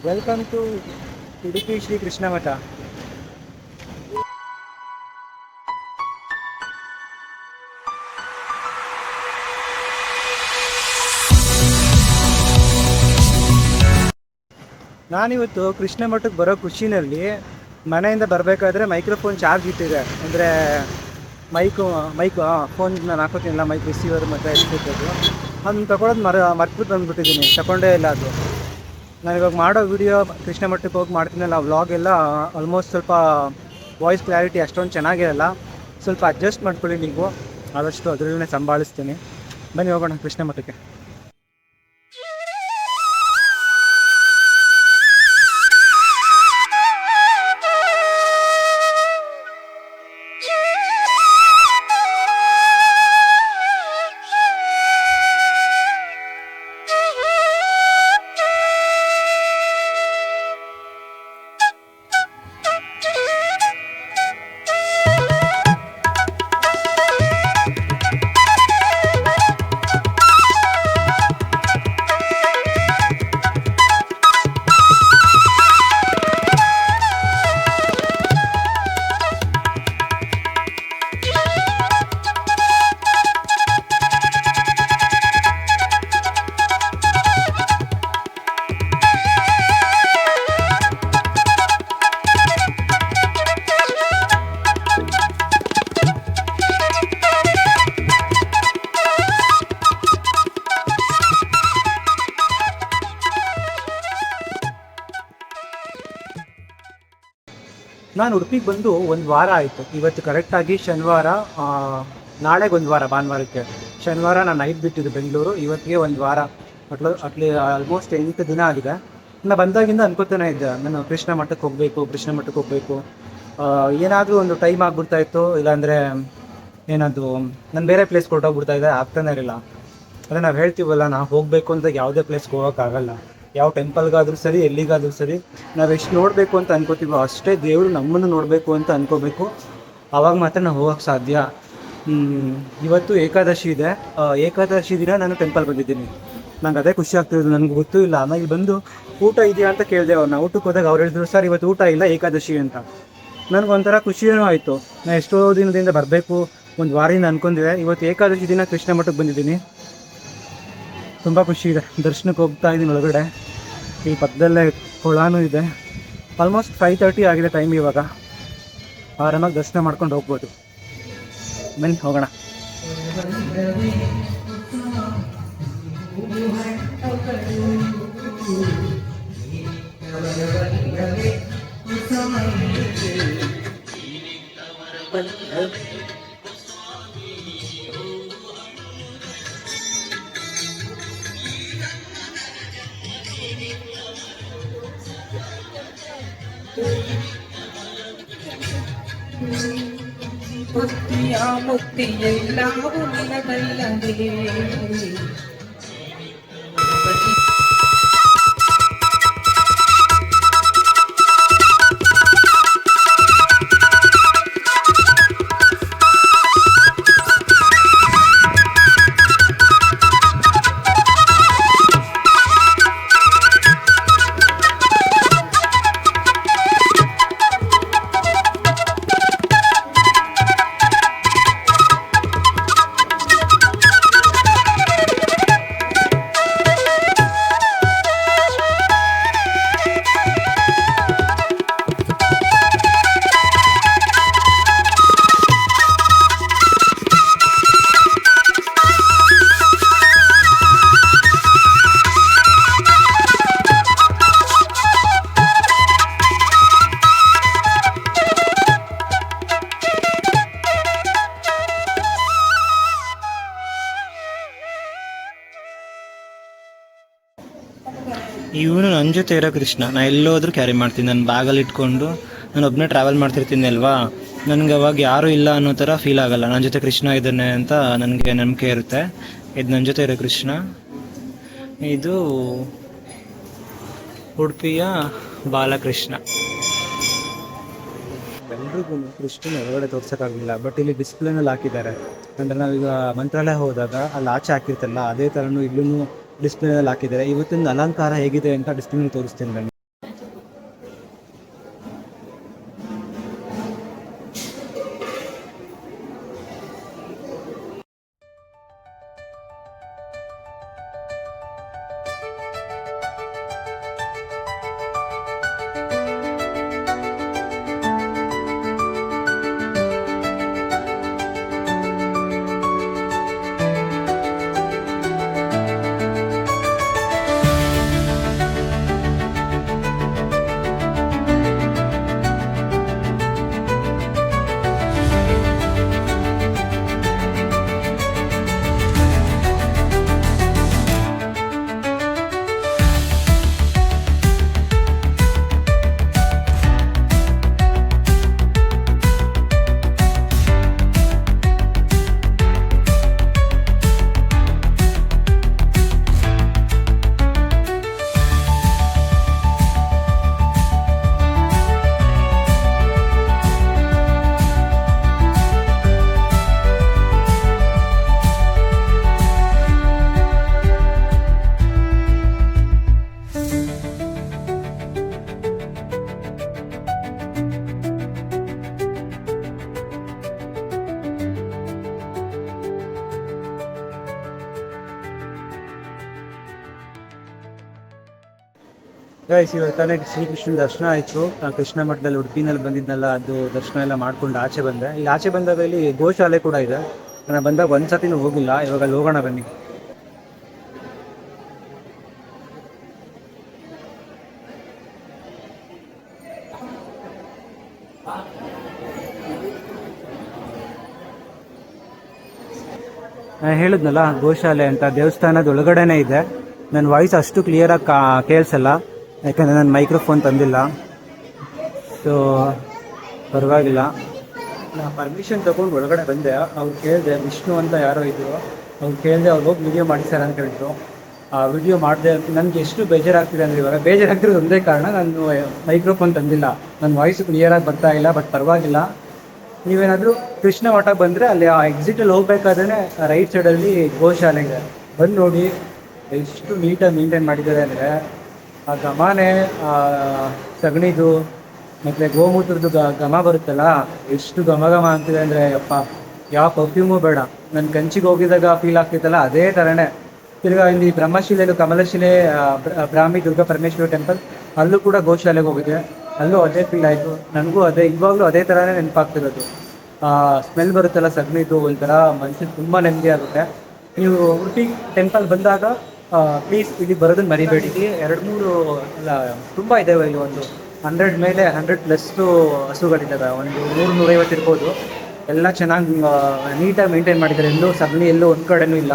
Welcome to Udupi Shri Krishna ಮಠ. ನಾನಿವತ್ತು ಕೃಷ್ಣ ಮಠಕ್ಕೆ ಬರೋ ಖುಷಿನಲ್ಲಿ ಮನೆಯಿಂದ ಬರಬೇಕಾದ್ರೆ ಮೈಕ್ರೋಫೋನ್ ಚಾರ್ಜ್ ಇಟ್ಟಿದೆ. ಅಂದರೆ ಮೈಕು ಫೋನ್ ನಾನು ಹಾಕೋತೀನಿಲ್ಲ, ಮೈಕ್ ರಿಸೀವರ್ ಮತ್ತು ಎಷ್ಟಿರ್ತದ್ದು ಅದನ್ನು ತೊಗೊಳೋದು ಮರ್ತ್ಬಿಟ್ಟು ಬಂದುಬಿಟ್ಟಿದ್ದೀನಿ, ತಗೊಂಡೇ ಇಲ್ಲ ಅದು. ನಾನು ಇವಾಗ ಮಾಡೋ ವಿಡಿಯೋ ಕೃಷ್ಣ ಮಠಕ್ಕೆ ಹೋಗಿ ಮಾಡ್ತೀನಲ್ಲ, ವ್ಲಾಗ್ ಎಲ್ಲ ಆಲ್ಮೋಸ್ಟ್ ಸ್ವಲ್ಪ ವಾಯ್ಸ್ ಕ್ಲಾರಿಟಿ ಅಷ್ಟೊಂದು ಚೆನ್ನಾಗಿರಲ್ಲ. ಸ್ವಲ್ಪ ಅಡ್ಜಸ್ಟ್ ಮಾಡ್ಕೊಳ್ಳಿ ನೀವು, ಆದಷ್ಟು ಅದರಲ್ಲೇ ಸಂಭಾಳಿಸ್ತೀನಿ. ಬನ್ನಿ ಹೋಗೋಣ ಕೃಷ್ಣ ಮಠಕ್ಕೆ. ನಾನು ಉಡುಪಿಗೆ ಬಂದು ಒಂದು ವಾರ ಆಯಿತು. ಇವತ್ತು ಕರೆಕ್ಟಾಗಿ ಶನಿವಾರ, ನಾಳೆಗೆ ಒಂದು ವಾರ, ಭಾನುವಾರಕ್ಕೆ. ಶನಿವಾರ ನಾನು ನೈಟ್ ಬಿಟ್ಟಿದ್ದು ಬೆಂಗಳೂರು, ಇವತ್ತಿಗೆ ಒಂದು ವಾರ ಅಟ್ಲಿ ಆಲ್ಮೋಸ್ಟ್ 8 ದಿನ ಆಗಿದೆ. ನಾನು ಬಂದಾಗಿಂದ ಅನ್ಕೋತಾನೆ ಇದ್ದೆ, ನಾನು ಕೃಷ್ಣ ಮಠಕ್ಕೆ ಹೋಗಬೇಕು. ಏನಾದರೂ ಒಂದು ಟೈಮ್ ಆಗ್ಬಿಡ್ತಾ ಇತ್ತು, ಇಲ್ಲಾಂದರೆ ಏನದು ನಾನು ಬೇರೆ ಪ್ಲೇಸ್ಗೆ ಹೊರಟೋಗ್ಬಿಡ್ತಾ ಇದ್ದೆ, ಆಗ್ತಾನೆ ಇರಲಿಲ್ಲ. ಅದೇ ನಾವು ಹೇಳ್ತೀವಲ್ಲ, ನಾವು ಹೋಗಬೇಕು ಅಂತ ಯಾವುದೇ ಪ್ಲೇಸ್ಗೆ ಹೋಗೋಕ್ಕಾಗಲ್ಲ. ಯಾವ ಟೆಂಪಲ್ಗಾದರೂ ಸರಿ, ಎಲ್ಲಿಗಾದರೂ ಸರಿ, ನಾವು ಎಷ್ಟು ನೋಡಬೇಕು ಅಂತ ಅನ್ಕೋತೀವೋ ಅಷ್ಟೇ ದೇವರು ನಮ್ಮನ್ನು ನೋಡಬೇಕು ಅಂತ ಅನ್ಕೋಬೇಕು. ಆವಾಗ ಮಾತ್ರ ನಾವು ಹೋಗೋಕ್ಕೆ ಸಾಧ್ಯ. ಇವತ್ತು ಏಕಾದಶಿ ಇದೆ. ಏಕಾದಶಿ ದಿನ ನಾನು ಟೆಂಪಲ್ ಬಂದಿದ್ದೀನಿ. ನಂಗೆ ಅದೇ ಖುಷಿ ಆಗ್ತಿರೋದು. ನನಗೆ ಗೊತ್ತೂ ಇಲ್ಲ. ಆಮೇಲೆ ಬಂದು ಊಟ ಇದೆಯಾ ಅಂತ ಕೇಳಿದೆ ಅವ್ರನ್ನ. ಊಟಕ್ಕೆ ಹೋದಾಗ ಅವ್ರು ಹೇಳಿದ್ರು, ಸರ್ ಇವತ್ತು ಊಟ ಇಲ್ಲ, ಏಕಾದಶಿ ಅಂತ. ನನಗೊಂಥರ ಖುಷಿಯೂ ಆಯಿತು. ನಾನು ಎಷ್ಟೋ ದಿನದಿಂದ ಬರಬೇಕು, ಒಂದು ವಾರದಿಂದ ಅಂದ್ಕೊಂಡಿದ್ದೆ. ಇವತ್ತು ಏಕಾದಶಿ ದಿನ ಕೃಷ್ಣ ಮಠಕ್ಕೆ ಬಂದಿದ್ದೀನಿ. ತುಂಬ ಖುಷಿ ಇದೆ. ದರ್ಶನಕ್ಕೆ ಹೋಗ್ತಾ ಇದ್ದೀನಿ ಒಳಗಡೆ. ಈ ಪಕ್ಕದಲ್ಲೇ ಕೊಳಾನೂ ಇದೆ. ಆಲ್ಮೋಸ್ಟ್ 5:30 ಆಗಿದೆ ಟೈಮ್. ಇವಾಗ ಆರಾಮಾಗಿ ದರ್ಶನ ಮಾಡ್ಕೊಂಡು ಹೋಗ್ಬೋದು. ಬನ್ನಿ ಹೋಗೋಣ. ಮುಕ್ತಿ ಎಲ್ಲವೂ ನಿನಗಲ್ಲದೆ. ಇವನು ನನ್ನ ಜೊತೆ ಇರೋ ಕೃಷ್ಣ. ನಾನು ಎಲ್ಲೋದ್ರೂ ಕ್ಯಾರಿ ಮಾಡ್ತೀನಿ. ನನ್ನ ಬ್ಯಾಗಲ್ಲಿ ಇಟ್ಕೊಂಡು ನಾನು ಒಬ್ಬನೇ ಟ್ರಾವೆಲ್ ಮಾಡ್ತಿರ್ತೀನಿ ಅಲ್ವಾ, ನನಗೆ ಅವಾಗ ಯಾರೂ ಇಲ್ಲ ಅನ್ನೋ ಥರ ಫೀಲ್ ಆಗಲ್ಲ. ನನ್ನ ಜೊತೆ ಕೃಷ್ಣ ಇದ್ದಾನೆ ಅಂತ ನನಗೆ ನಂಬಿಕೆ ಇರುತ್ತೆ. ಇದು ನನ್ನ ಜೊತೆ ಇರೋ ಕೃಷ್ಣ. ಇದು ಉಡುಪಿಯ ಬಾಲಕೃಷ್ಣ. ಎಲ್ರಿಗೂ ಕೃಷ್ಣನ ಹೊರಗಡೆ ತೋರ್ಸೋಕ್ಕಾಗಲಿಲ್ಲ, ಬಟ್ ಇಲ್ಲಿ ಡಿಸ್ಪ್ಲೇನಲ್ಲಿ ಹಾಕಿದ್ದಾರೆ. ಅಂದರೆ ನಾವೀಗ ಮಂತ್ರಾಲಯ ಹೋದಾಗ ಅಲ್ಲಿ ಆಚೆ ಹಾಕಿರ್ತಲ್ಲ, ಅದೇ ಥರನೂ ಇಲ್ಲೂ ಡಿಸ್ಪ್ಲೇನಲ್ಲಿ ಹಾಕಿದ್ದಾರೆ. ಇವತ್ತಿನ ಅಲಂಕಾರ ಹೇಗಿದೆ ಅಂತ ಡಿಸ್ಪ್ಲೇನಲ್ಲಿ ತೋರಿಸ್ತೀನಿ ನಾನು. ಗೈಸ್ ಇವಾಗ ತಾನೇ ಶ್ರೀಕೃಷ್ಣನ ದರ್ಶನ ಆಯಿತು. ಕೃಷ್ಣ ಮಠದಲ್ಲಿ ಉಡುಪಿನಲ್ಲಿ ಬಂದಿದ್ನಲ್ಲ, ಅದು ದರ್ಶನ ಎಲ್ಲ ಮಾಡ್ಕೊಂಡು ಆಚೆ ಬಂದೆ. ಇಲ್ಲಿ ಆಚೆ ಬಂದಾಗ ಇಲ್ಲಿ ಗೋಶಾಲೆ ಕೂಡ ಇದೆ. ನಾನು ಬಂದಾಗ ಒಂದ್ಸತಿನೂ ಹೋಗಿಲ್ಲ, ಇವಾಗ ಅಲ್ಲಿ ಹೋಗೋಣ ಬನ್ನಿ. ನಾನು ಹೇಳಿದ್ನಲ್ಲ ಗೋಶಾಲೆ ಅಂತ, ದೇವಸ್ಥಾನದ ಒಳಗಡೆನೇ ಇದೆ. ನನ್ನ ವಾಯ್ಸ್ ಅಷ್ಟು ಕ್ಲಿಯರಾಗಿ ಕೇಳಿಸಲ್ಲ, ಯಾಕಂದರೆ ನಾನು ಮೈಕ್ರೋಫೋನ್ ತಂದಿಲ್ಲ. ಸೊ ಪರವಾಗಿಲ್ಲ. ನಾನು ಪರ್ಮಿಷನ್ ತೊಗೊಂಡು ಒಳಗಡೆ ಬಂದೆ. ಅವ್ರು ಕೇಳಿದೆ, ವಿಷ್ಣು ಅಂತ ಯಾರೋ ಇದ್ರು, ಅವ್ರು ಕೇಳಿದೆ, ಅವ್ರು ಹೋಗಿ ವಿಡಿಯೋ ಮಾಡಿ ಸರ್ ಅಂತ ಹೇಳಿದ್ರು. ಆ ವಿಡಿಯೋ ಮಾಡಿದೆ. ನನಗೆ ಎಷ್ಟು ಬೇಜಾರಾಗ್ತಿದೆ ಅಂದರೆ, ಇವಾಗ ಬೇಜಾರಾಗ್ತಿರೋದು ಒಂದೇ ಕಾರಣ, ನಾನು ಮೈಕ್ರೋಫೋನ್ ತಂದಿಲ್ಲ. ನನ್ನ ವಾಯ್ಸು ಕ್ಲಿಯರಾಗಿ ಬರ್ತಾ ಇಲ್ಲ. ಬಟ್ ಪರವಾಗಿಲ್ಲ. ನೀವೇನಾದರೂ ಕೃಷ್ಣ ಮಠ ಬಂದರೆ ಅಲ್ಲಿ ಆ ಎಕ್ಸಿಟಲ್ಲಿ ಹೋಗ್ಬೇಕಾದ್ರೆ ರೈಟ್ ಸೈಡಲ್ಲಿ ಗೋಶಾಲೆ ಇದೆ, ಬಂದು ನೋಡಿ. ಎಷ್ಟು ನೀಟಾಗಿ ಮೇಂಟೈನ್ ಮಾಡಿದ್ದಾರೆ ಅಂದರೆ, ಆ ಘಮನೇ ಸಗಣಿದು ಮತ್ತು ಗೋಮೂತ್ರದ್ದು ಘಮ ಬರುತ್ತಲ್ಲ, ಎಷ್ಟು ಘಮ ಘಮ ಅಂತಿದೆ ಅಂದರೆ ಅಪ್ಪ, ಯಾವ ಪರ್ಫ್ಯೂಮು ಬೇಡ. ನನ್ನ ಕಂಚಿಗೆ ಹೋಗಿದಾಗ ಫೀಲ್ ಆಗ್ತಿತ್ತಲ್ಲ, ಅದೇ ಥರನೇ. ತಿರ್ಗಾ ಇಲ್ಲಿ ಬ್ರಹ್ಮಶಿಲೆದು ಕಮಲಶಿಲೆ ಬ್ರಾಹ್ಮಿ ದುರ್ಗಾ ಪರಮೇಶ್ವರಿ ಟೆಂಪಲ್, ಅಲ್ಲೂ ಕೂಡ ಗೋಶಾಲೆಗೆ ಹೋಗಿದೆ. ಅಲ್ಲೂ ಅದೇ ಫೀಲ್ ಆಯಿತು ನನಗೂ. ಅದೇ ಇವಾಗಲೂ ಅದೇ ಥರನೇ ನೆನಪಾಗ್ತಿರೋದು. ಸ್ಮೆಲ್ ಬರುತ್ತಲ್ಲ ಸಗಣಿದು, ಒಂಥರ ಮನುಷ್ಯನಿಗೆ ತುಂಬ ನೆಮ್ಮದಿ ಆಗುತ್ತೆ. ನೀವು ಉಡುಪಿ ಟೆಂಪಲ್ ಬಂದಾಗ ಪ್ಲೀಸ್ ಇಲ್ಲಿ ಬರೋದನ್ನು ಮರಿಬೇಡಿ. 2-3 ಎಲ್ಲ ತುಂಬ ಇದ್ದಾವೆ. ಇಲ್ಲಿ ಒಂದು 100 ಮೇಲೆ 100+ ಹಸುಗಳಿದ್ದಾವೆ. ಒಂದು 100-150 ಇರ್ಬೋದು. ಎಲ್ಲ ಚೆನ್ನಾಗಿ ನೀಟಾಗಿ ಮೇಂಟೈನ್ ಮಾಡಿದ್ದಾರೆ. ಎಲ್ಲೂ ಸಗಣಿ ಎಲ್ಲೂ ಒಂದು ಕಡೆನೂ ಇಲ್ಲ.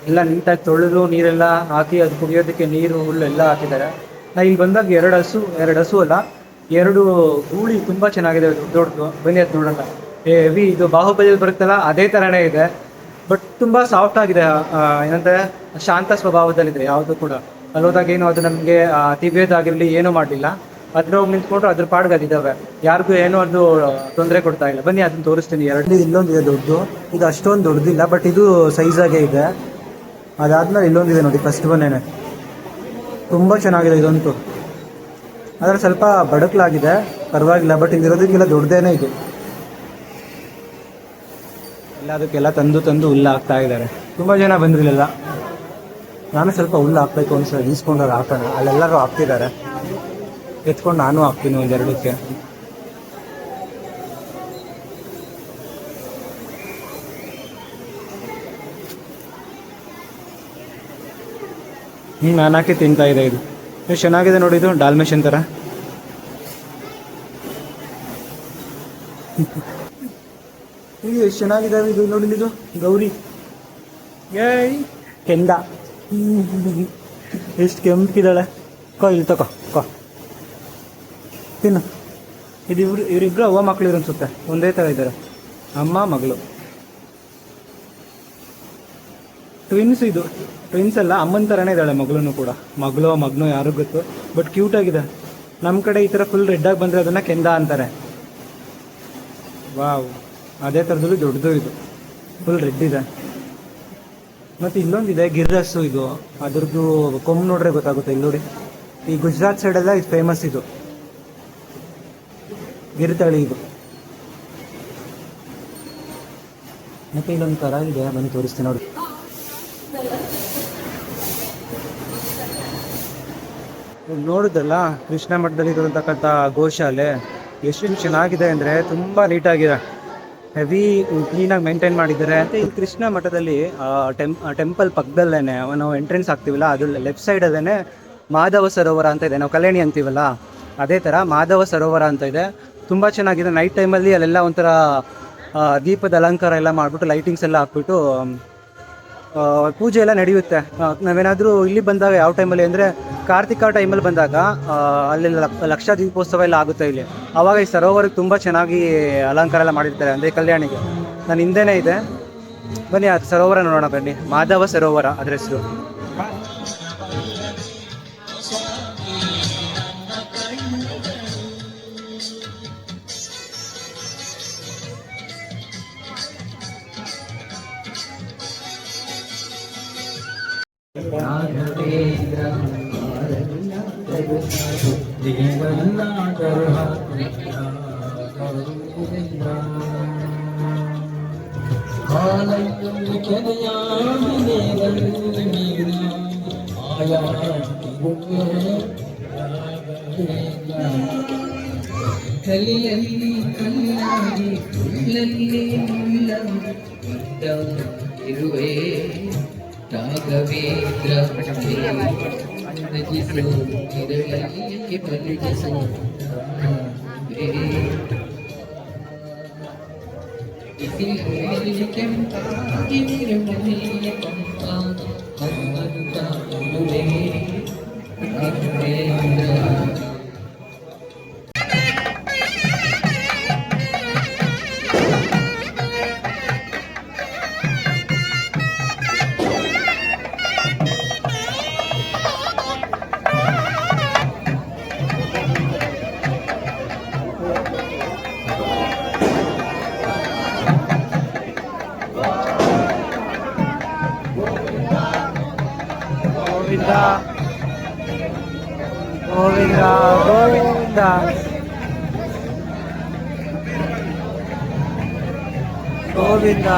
ಎಲ್ಲ ನೀಟಾಗಿ ತೊಳೆದು ನೀರೆಲ್ಲ ಹಾಕಿ, ಅದು ಕುಡಿಯೋದಕ್ಕೆ ನೀರು ಹುಲ್ಲು ಎಲ್ಲ ಹಾಕಿದ್ದಾರೆ. ನಾನು ಇಲ್ಲಿ ಬಂದಾಗ 2 ಹಸು ಅಲ್ಲ, 2 ಗೂಳಿ ತುಂಬ ಚೆನ್ನಾಗಿದೆ, ದೊಡ್ಡದು. ಬನ್ನಿ ಅದು ನೋಡೋಣ. ಹೆವಿ ಇದು ಬಾಹುಬಲಿಯಲ್ಲಿ ಬರುತ್ತಲ್ಲ, ಅದೇ ಥರನೇ ಇದೆ. ಬಟ್ ತುಂಬ ಸಾಫ್ಟ್ ಆಗಿದೆ. ಏನಂದರೆ ಶಾಂತ ಸ್ವಭಾವದಲ್ಲಿದೆ ಯಾವುದು ಕೂಡ. ಅಲ್ಲಿ ಹೋದಾಗ ಏನು ಅದು ನಮಗೆ ತಿವಿಯೋದಾಗಿರಲಿ ಏನೂ ಮಾಡಲಿಲ್ಲ. ಅದ್ರ ಹೋಗಿ ನಿಂತ್ಕೊಂಡ್ರು ಅದ್ರ ಪಾಡ್ಗೆ ಅದಿದ್ದಾವೆ. ಯಾರಿಗೂ ಏನೋ ಅದು ತೊಂದರೆ ಕೊಡ್ತಾ ಇಲ್ಲ. ಬನ್ನಿ ಅದನ್ನು ತೋರಿಸ್ತೀನಿ. 2 ಇಲ್ಲೊಂದಿದೆ ದೊಡ್ಡದು. ಇದು ಅಷ್ಟೊಂದು ದೊಡ್ಡದಿಲ್ಲ, ಬಟ್ ಇದು ಸೈಜಾಗೇ ಇದೆ. ಅದಾದ್ಮೇಲೆ ಇಲ್ಲೊಂದಿದೆ ನೋಡಿ, ಫಸ್ಟ್ ಬನ್ನೇನೆ. ತುಂಬ ಚೆನ್ನಾಗಿದೆ ಇದಂತೂ. ಆದರೆ ಸ್ವಲ್ಪ ಬಡಕಲಾಗಿದೆ, ಪರವಾಗಿಲ್ಲ. ಬಟ್ ಇಲ್ಲಿರೋದಕ್ಕೆಲ್ಲ ದೊಡ್ಡದೇನೆ ಇದು. ಎಲ್ಲ ಅದಕ್ಕೆಲ್ಲ ತಂದು ಹುಲ್ಲು ಹಾಕ್ತಾ ಇದ್ದಾರೆ. ತುಂಬ ಜನ ಬಂದ್ರಿಲ್ಲ. ನಾನು ಸ್ವಲ್ಪ ಹುಲ್ಲು ಹಾಕ್ಬೇಕು ಅನ್ಸ ಇಸ್ಕೊಂಡಾಗ ಹಾಕೋಣ. ಅಲ್ಲೆಲ್ಲರೂ ಹಾಕ್ತಿದ್ದಾರೆ. ಎತ್ಕೊಂಡು ನಾನು ಹಾಕ್ತೀನಿ 1-2ಕ್ಕೆ. ನಾನು ಹಾಕಿ ತಿಂತಾ ಇದೆ. ಇದು ಎಷ್ಟು ಚೆನ್ನಾಗಿದೆ ನೋಡಿ, ಇದು ಡಾಲ್ಮೇಷನ್ ಥರ. ಇದು ಎಷ್ಟು ಚೆನ್ನಾಗಿದ್ದಾವೆ. ಇದು ನೋಡಿ, ಇದು ಗೌರಿ. ಏಯ್ ಕೆಂದ, ಎಷ್ಟು ಕೆಂಪಿದ್ದಾಳೆ. ಇಲ್ಲಿ ತಗೋ ತಿನ್ನು. ಇದು ಇವರಿಬ್ರು ಅವ್ವ ಮಕ್ಕಳು ಅನ್ಸುತ್ತೆ, ಒಂದೇ ಥರ ಇದ್ದಾರೆ, ಅಮ್ಮ ಮಗಳು. ಇದು ಟ್ವಿನ್ಸ್ ಅಲ್ಲ, ಅಮ್ಮನ ಥರನೇ ಇದ್ದಾಳೆ ಮಗಳೂ ಕೂಡ. ಮಗನೋ ಯಾರು ಗೊತ್ತು, ಬಟ್ ಕ್ಯೂಟಾಗಿದೆ. ನಮ್ಮ ಕಡೆ ಈ ಥರ ಫುಲ್ ರೆಡ್ಡಾಗಿ ಬಂದರೆ ಅದನ್ನು ಕೆಂದ ಅಂತಾರೆ. ವಾವ್, ಅದೇ ಥರದಲ್ಲಿ ದೊಡ್ಡದು. ಇದು ಫುಲ್ ರೆಡ್ ಇದೆ. ಮತ್ತು ಇಲ್ಲೊಂದಿದೆ ಗಿರ್ರಸ್ಸು. ಇದು ಅದ್ರದ್ದು ಕೊಂಬು ನೋಡ್ರೆ ಗೊತ್ತಾಗುತ್ತೆ. ಇಲ್ಲಿ ನೋಡಿ, ಈ ಗುಜರಾತ್ ಸೈಡೆಲ್ಲ ಇದು ಫೇಮಸ್. ಇದು ಗಿರಿತಳಿ ಇದು. ಮತ್ತು ಇಲ್ಲೊಂದು ಥರ ಇದೆ, ಬಂದು ತೋರಿಸ್ತೀನಿ ನೋಡಿ. ನೋಡಿದ್ರಲ್ಲ ಕೃಷ್ಣ ಮಠದಲ್ಲಿ ಇರತಕ್ಕಂಥ ಗೋಶಾಲೆ ಎಷ್ಟು ಚೆನ್ನಾಗಿದೆ ಅಂದರೆ, ತುಂಬ ನೀಟಾಗಿದೆ. ಹೆವಿ ಕ್ಲೀನಾಗಿ ಮೇಂಟೈನ್ ಮಾಡಿದ್ದಾರೆ. ಮತ್ತು ಈ ಕೃಷ್ಣ ಮಠದಲ್ಲಿ ಟೆಂಪಲ್ ಪಕ್ಕದಲ್ಲೇ ನಾವು ಎಂಟ್ರೆನ್ಸ್ ಆಗ್ತೀವಲ್ಲ, ಅದು ಲೆಫ್ಟ್ ಸೈಡಲ್ಲೇ ಮಾಧವ ಸರೋವರ ಅಂತ ಇದೆ. ನಾವು ಕಲ್ಯಾಣಿ ಅಂತೀವಲ್ಲ, ಅದೇ ಥರ ಮಾಧವ ಸರೋವರ ಅಂತ ಇದೆ. ತುಂಬ ಚೆನ್ನಾಗಿದೆ. ನೈಟ್ ಟೈಮಲ್ಲಿ ಅಲ್ಲೆಲ್ಲ ಒಂಥರ ದೀಪದ ಅಲಂಕಾರ ಎಲ್ಲ ಮಾಡಿಬಿಟ್ಟು, ಲೈಟಿಂಗ್ಸ್ ಎಲ್ಲ ಹಾಕ್ಬಿಟ್ಟು ಪೂಜೆ ಎಲ್ಲ ನಡೆಯುತ್ತೆ. ನಾವೇನಾದರೂ ಇಲ್ಲಿ ಬಂದಾಗ ಯಾವ ಟೈಮಲ್ಲಿ ಅಂದರೆ ಕಾರ್ತಿಕ ಟೈಮಲ್ಲಿ ಬಂದಾಗ ಅಲ್ಲಿ ಲಕ್ಷ ದೀಪೋತ್ಸವ ಎಲ್ಲ ಆಗುತ್ತೆ ಇಲ್ಲಿ. ಆವಾಗ ಈ ಸರೋವರಕ್ಕೆ ತುಂಬ ಚೆನ್ನಾಗಿ ಅಲಂಕಾರ ಎಲ್ಲ ಮಾಡಿರ್ತಾರೆ. ಅಂದರೆ ಕಲ್ಯಾಣಿಗೆ ನಾನು ಹಿಂದೆನೇ ಇದೆ. ಬನ್ನಿ ಆ ಸರೋವರ ನೋಡೋಣ ಬನ್ನಿ. ಮಾಧವ ಸರೋವರ ಅದ್ರ ಹೆಸರು. ಕಲಿಯಲ್ಲಿ ಕಲ್ಲಾಗಿ ಉಳ್ಳಲ್ಲಿ ಇರುವೆ ರಾಘವೇಂದ್ರ ಮಲಗಿಸು ಇದರಲ್ಲಿ ಮಲಗಿಸು ಕೆಂಪಾಗಿ ನಿರ್ಮಲೀಯ ಪಂಪಾಗಿ ಅಮ್ಮನು ಕಾಣುವೆ ರಾಘವೇಂದ್ರ. ಗೋವಿಂದ ಗೋವಿಂದ ಗೋವಿಂದ ಗೋವಿಂದ.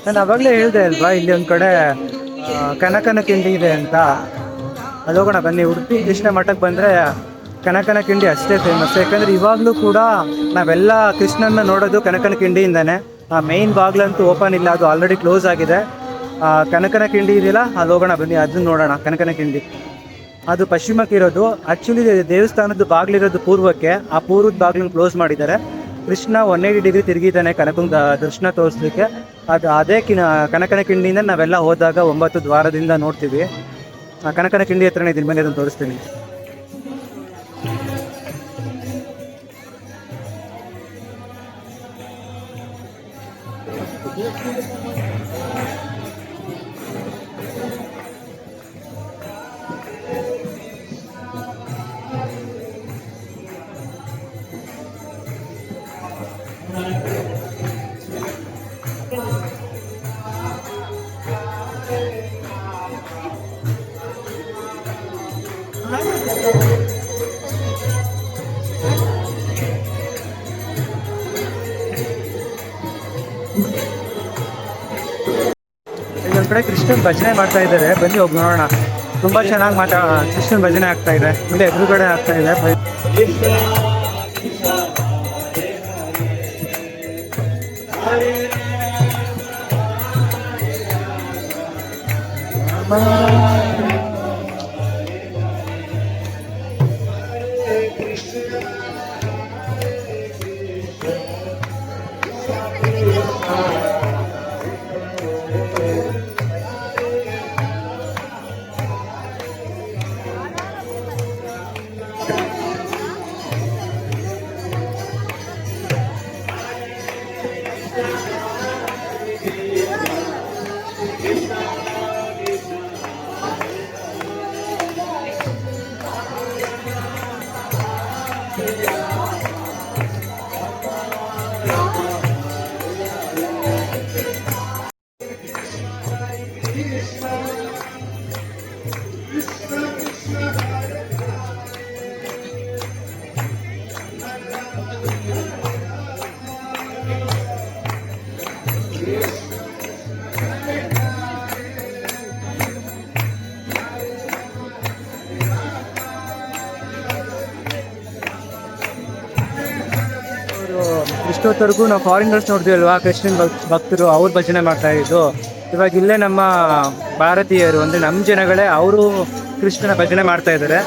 ನಾನು ಅವಾಗಲೇ ಹೇಳಿದೆ ಅಲ್ವಾ, ಇಲ್ಲಿ ಒಂದು ಕಡೆ ಕನಕನ ಕಿಂಡಿ ಇದೆ ಅಂತ. ಅಲ್ಲಿ ಹೋಗೋಣ ಬನ್ನಿ. ಉಡುಪಿ ಕೃಷ್ಣ ಮಠಕ್ಕೆ ಬಂದರೆ ಕನಕನ ಕಿಂಡಿ ಅಷ್ಟೇ ಫೇಮಸ್. ಯಾಕಂದರೆ ಇವಾಗಲೂ ಕೂಡ ನಾವೆಲ್ಲ ಕೃಷ್ಣನ ನೋಡೋದು ಕನಕನ ಕಿಂಡಿಯಿಂದನೇ. ಮೇಯ್ನ್ ಬಾಗ್ಲಂತೂ ಓಪನ್ ಇಲ್ಲ, ಅದು ಆಲ್ರೆಡಿ ಕ್ಲೋಸ್ ಆಗಿದೆ. ಕನಕನ ಕಿಂಡಿ ಇದೆಯಲ್ಲ, ಅಲ್ಲಿ ಹೋಗೋಣ ಬನ್ನಿ, ಅದನ್ನ ನೋಡೋಣ. ಕನಕನ ಕಿಂಡಿ ಅದು ಪಶ್ಚಿಮಕ್ಕೆ ಇರೋದು. ಆ್ಯಕ್ಚುಲಿ ದೇವಸ್ಥಾನದ ಬಾಗಿಲಿರೋದು ಪೂರ್ವಕ್ಕೆ. ಆ ಪೂರ್ವದ ಬಾಗಿಲನ್ನು ಕ್ಲೋಸ್ ಮಾಡಿದ್ದಾರೆ. ಕೃಷ್ಣ 180 ಡಿಗ್ರಿ ತಿರುಗಿದ್ದಾನೆ ಕನಕನ ದರ್ಶನ ತೋರಿಸ್ಲಿಕ್ಕೆ. ಅದೇ ಕನಕನ ಕಿಂಡಿಯಿಂದ ನಾವೆಲ್ಲ ಹೋದಾಗ 9 ದ್ವಾರದಿಂದ ನೋಡ್ತೀವಿ. ಕನಕನ ಕಿಂಡಿ ಹತ್ರನೇ ಇದೀನಿ, ಬನ್ನಿ ಅದನ್ನು ತೋರಿಸ್ತೀನಿ. ಇಲ್ಲೊಂದು ಕಡೆ ಕೃಷ್ಣನ್ ಭಜನೆ ಮಾಡ್ತಾ ಇದ್ದಾರೆ, ಬನ್ನಿ ಹೋಗಿ ನೋಡೋಣ. ತುಂಬ ಚೆನ್ನಾಗಿ ಕೃಷ್ಣನ್ ಭಜನೆ ಆಗ್ತಾ ಇದೆ. ಇಲ್ಲಿ ಎದುರುಗಡೆ ಆಗ್ತಾ ಇದೆ. ಇಷ್ಟೊತ್ತವರೆಗೂ ನಾವು ಫಾರಿನರ್ಸ್ ನೋಡ್ತೀವಲ್ವಾ, ಕೃಷ್ಣನ್ ಭಕ್ತರು ಅವ್ರು ಭಜನೆ ಮಾಡ್ತಾ ಇದ್ದು. ಇವಾಗ ಇಲ್ಲೇ ನಮ್ಮ ಭಾರತೀಯರು ಅಂದರೆ ನಮ್ಮ ಜನಗಳೇ ಅವರು ಕೃಷ್ಣನ ಭಜನೆ ಮಾಡ್ತಾ ಇದ್ದಾರೆ.